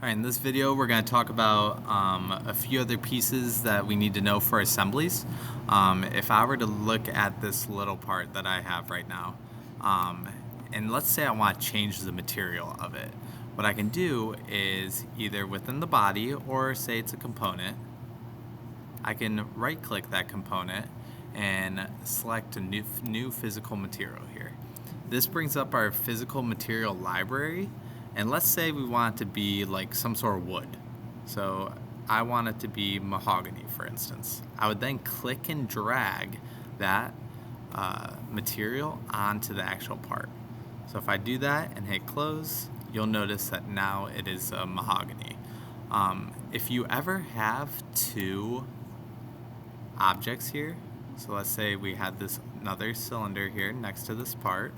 Alright, in this video we're going to talk about a few other pieces that we need to know for assemblies. If I were to look at this little part that I have right now, and let's say I want to change the material of it, what I can do is either within the body or say it's a component, I can right click that component and select a new physical material here. This brings up our physical material library. And let's say we want it to be like some sort of wood. So I want it to be mahogany, for instance. I would then click and drag that material onto the actual part. So if I do that and hit close, you'll notice that now it is mahogany. If you ever have two objects here, so let's say we had this another cylinder here next to this part,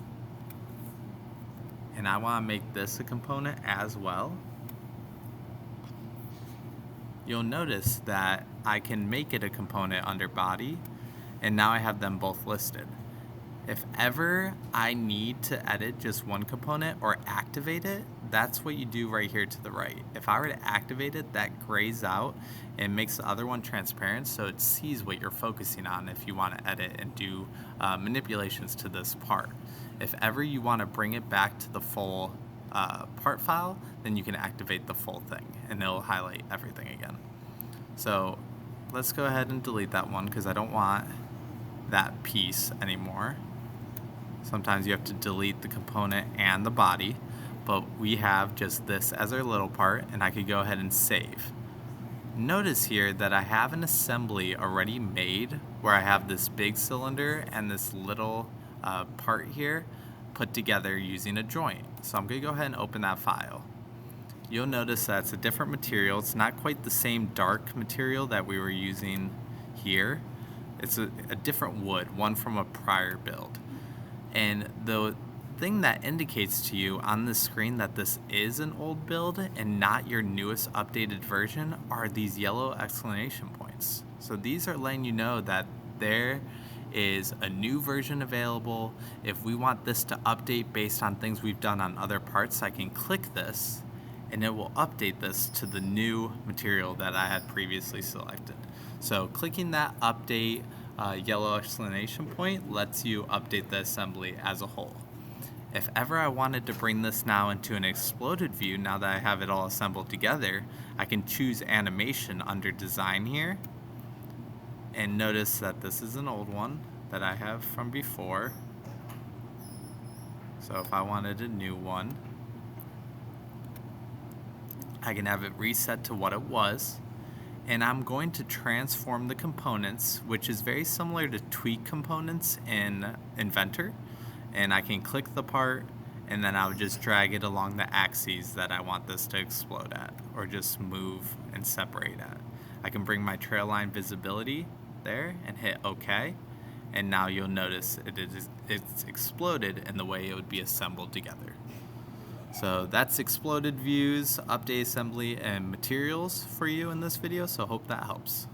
and I want to make this a component as well, you'll notice that I can make it a component under body, and now I have them both listed. If ever I need to edit just one component or activate it, that's what you do right here to the right. If I were to activate it, that grays out and makes the other one transparent so it sees what you're focusing on if you want to edit and do manipulations to this part. If ever you want to bring it back to the full part file, then you can activate the full thing and it'll highlight everything again. So let's go ahead and delete that one because I don't want that piece anymore. Sometimes you have to delete the component and the body, but we have just this as our little part, and I could go ahead and save. Notice here that I have an assembly already made where I have this big cylinder and this little part here put together using a joint. So I'm going to go ahead and open that file. You'll notice that it's a different material. It's not quite the same dark material that we were using here. It's a different wood, one from a prior build. And the thing that indicates to you on the screen that this is an old build and not your newest updated version are these yellow exclamation points. So these are letting you know that there is a new version available. If we want this to update based on things we've done on other parts, I can click this and it will update this to the new material that I had previously selected. So clicking that update yellow exclamation point lets you update the assembly as a whole. If ever I wanted to bring this now into an exploded view, now that I have it all assembled together, I can choose animation under design here. And notice that this is an old one that I have from before. So if I wanted a new one, I can have it reset to what it was. And I'm going to transform the components, which is very similar to tweak components in Inventor. And I can click the part, and then I would just drag it along the axes that I want this to explode at, or just move and separate at. I can bring my trail line visibility there and hit OK. And now you'll notice it's exploded in the way it would be assembled together. So that's exploded views, update assembly, and materials for you in this video, so hope that helps.